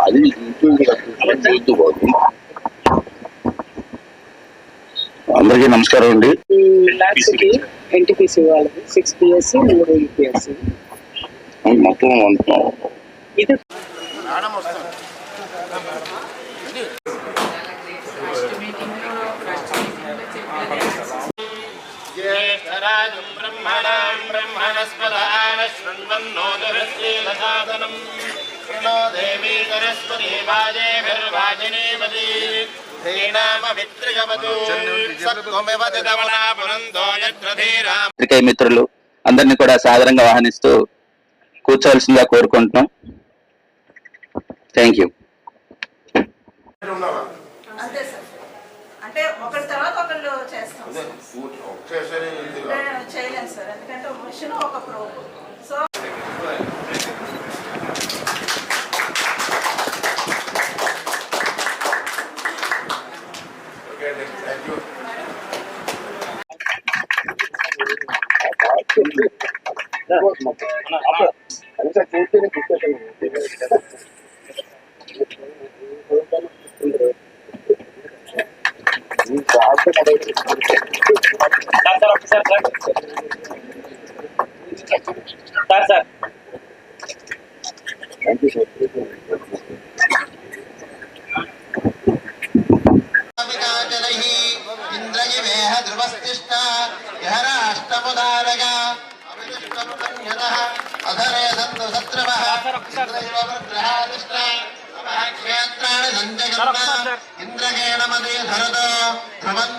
అది అందరికీ నమస్కారం అండి. ఎన్టీపీసీ వాళ్ళది 6 పిఎస్సి 3 యూపీఎస్సి మొత్తం ఇది మిత్రులు అందరినీ కూడా సాదరంగా ఆహ్వానిస్తూ కూర్చోవలసిందిగా కోరుకుంటున్నాం. Thank you. అంతే సార్, అంటే ఒకరి తర్వాత ఒకళ్ళు చేస్తాం, చేయలేము సార్, ఎందుకంటే ఒక మిషన్ ఒక ప్రోబ్. సో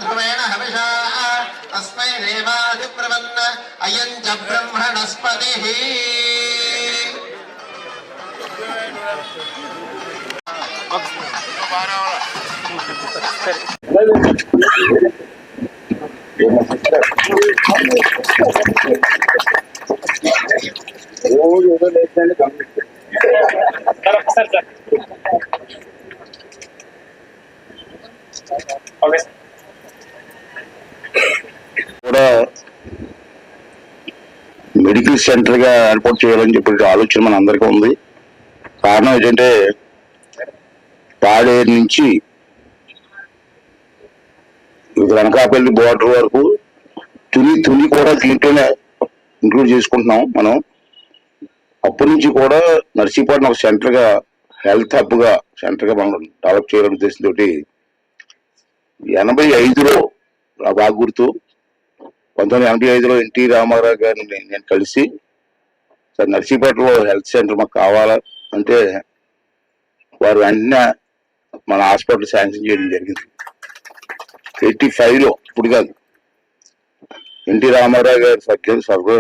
ధ్రువేణ హవిషా తస్మై దేవాదిబ్రవన్న అయం చ బ్రహ్మణస్పతిః. కూడా మెడికల్ సెంటర్ గా ఏర్పాటు చేయాలని చెప్పి ఆలోచన మన అందరికీ ఉంది. కారణం ఏంటంటే పాడేరు నుంచి అనకాపల్లి బోర్డర్ వరకు తుని కూడా దీంట్లోనే ఇంక్లూడ్ చేసుకుంటున్నాం మనం. అప్పటి నుంచి కూడా నర్సీపట్నం ఒక సెంటర్ గా హెల్త్ హబ్ గా సెంటర్ గా మనం డెవలప్ చేయాలనే ఉద్దేశంతో 85లో నాకు బాగా గుర్తు, 1985లో ఎన్టీ రామారావు గారిని నేను కలిసి సార్ నర్సీపట్నంలో హెల్త్ సెంటర్ మాకు కావాలా అంటే వారు వెంటనే మన హాస్పిటల్ శాంక్షన్ చేయడం జరిగింది. 85లో, ఇప్పుడు కాదు. ఎన్టీ రామారావు గారు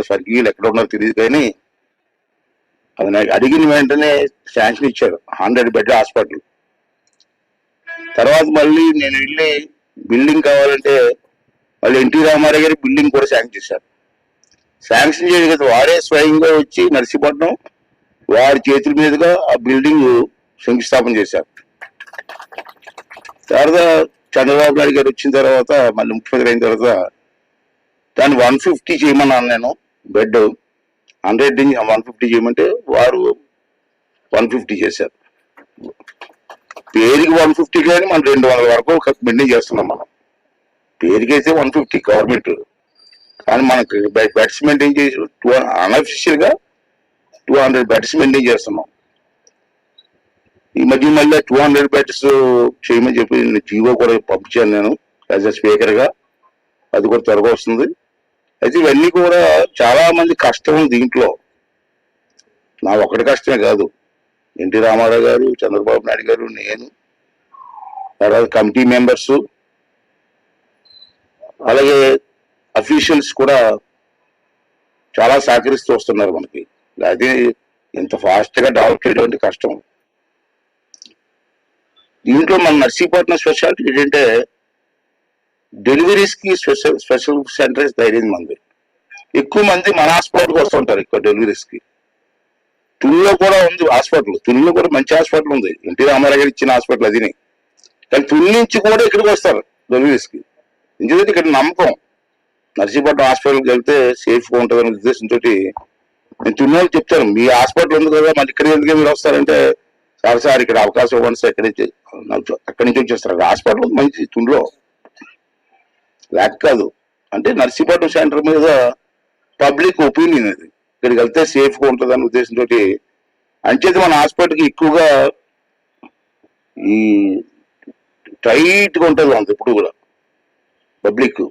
స్వర్గీయులు ఎక్కడ ఉన్నారో తెలియదు, కానీ అది నాకు అడిగిన వెంటనే శాంక్షన్ ఇచ్చారు 100 బెడ్ హాస్పిటల్. తర్వాత మళ్ళీ నేను వెళ్ళి బిల్డింగ్ కావాలంటే మళ్ళీ ఎన్టీ రామారావు గారి బిల్డింగ్ కూడా శాంక్షన్ చేశారు. శాంక్షన్ చేయదు కదా, వారే స్వయంగా వచ్చి నర్సీపట్నం వారి చేతుల మీదుగా ఆ బిల్డింగ్ శంకుస్థాపన చేశారు. తర్వాత చంద్రబాబు నాయుడు గారు వచ్చిన తర్వాత, మళ్ళీ ముఖ్యమంత్రి అయిన తర్వాత దాన్ని 150 చేయమన్నాను నేను. బెడ్ 100 నుంచి 150 చేయమంటే వారు 150 చేశారు. పేరుకి 150 కానీ మనం 200 వరకు మెయింటైన్ చేస్తున్నాం. మనం పేరుకైతే 150 గవర్నమెంట్, కానీ మనకు బెడ్స్ మెయింటైన్ చేసి అన్అఫిషియల్ గా 200 బెడ్స్ మెయింటైన్ చేస్తున్నాం. ఈ మధ్య మళ్ళీ 200 బెడ్స్ చేయమని చెప్పి జీవో కూడా పంపించాను నేను యాజ్ ఎ స్పీకర్ గా. అది కూడా త్వరగా వస్తుంది. అయితే ఇవన్నీ కూడా చాలా మంది కష్టం ఉంది దీంట్లో. నా ఒక్కటి కష్టమే కాదు, ఎన్టీ రామారావు గారు, చంద్రబాబు నాయుడు గారు, నేను, తర్వాత కమిటీ మెంబర్స్, అలాగే అఫీషియల్స్ కూడా చాలా సహకరిస్తూ వస్తున్నారు మనకి. అది ఇంత ఫాస్ట్ గా డెవలప్ చేయడం కష్టం. దీంట్లో మన నర్సీపట్నం స్పెషాలిటీ ఏంటంటే డెలివరీస్ కి స్పెషల్ సెంటర్స్ ధైర్యం మంది. ఎక్కువ మంది మన హాస్పిటల్కి వస్తుంటారు ఎక్కువ డెలివరీస్ కి. తునిలో కూడా ఉంది హాస్పిటల్, తునిలో కూడా మంచి హాస్పిటల్ ఉంది, ఎన్టీ రామారావు గారు ఇచ్చిన హాస్పిటల్ అదిని. కానీ తుని నుంచి కూడా ఇక్కడికి వస్తారు డెలివరీస్ కి. ఎందుకంటే ఇక్కడ నమ్మకం, నర్సీపట్నం హాస్పిటల్కి వెళ్తే సేఫ్ గా ఉంటుంది అనే ఉద్దేశంతో నేను తుని వాళ్ళకి చెప్తాను, మీ హాస్పిటల్ ఉంది కదా మళ్ళీ ఇక్కడికి ఎందుకే మీరు వస్తారంటే సార్ ఇక్కడ అవకాశం ఇవ్వండి సార్, అక్కడి నుంచి వచ్చేస్తారు. హాస్పిటల్ మంచి తుండ్లో లేక కాదు, అంటే నర్సీపట్నం సెంటర్ మీద పబ్లిక్ ఒపీనియన్ అది, ఇక్కడికి వెళ్తే సేఫ్గా ఉంటుంది అనే ఉద్దేశంతో అంచేది మన హాస్పిటల్కి ఎక్కువగా ఈ టైట్గా ఉంటుంది అంత ఇప్పుడు కూడా పబ్లిక్.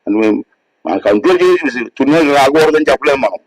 అని మేము మనకు కంట్రోల్ చేసి తుని రాకూడదని చెప్పలేము మనం.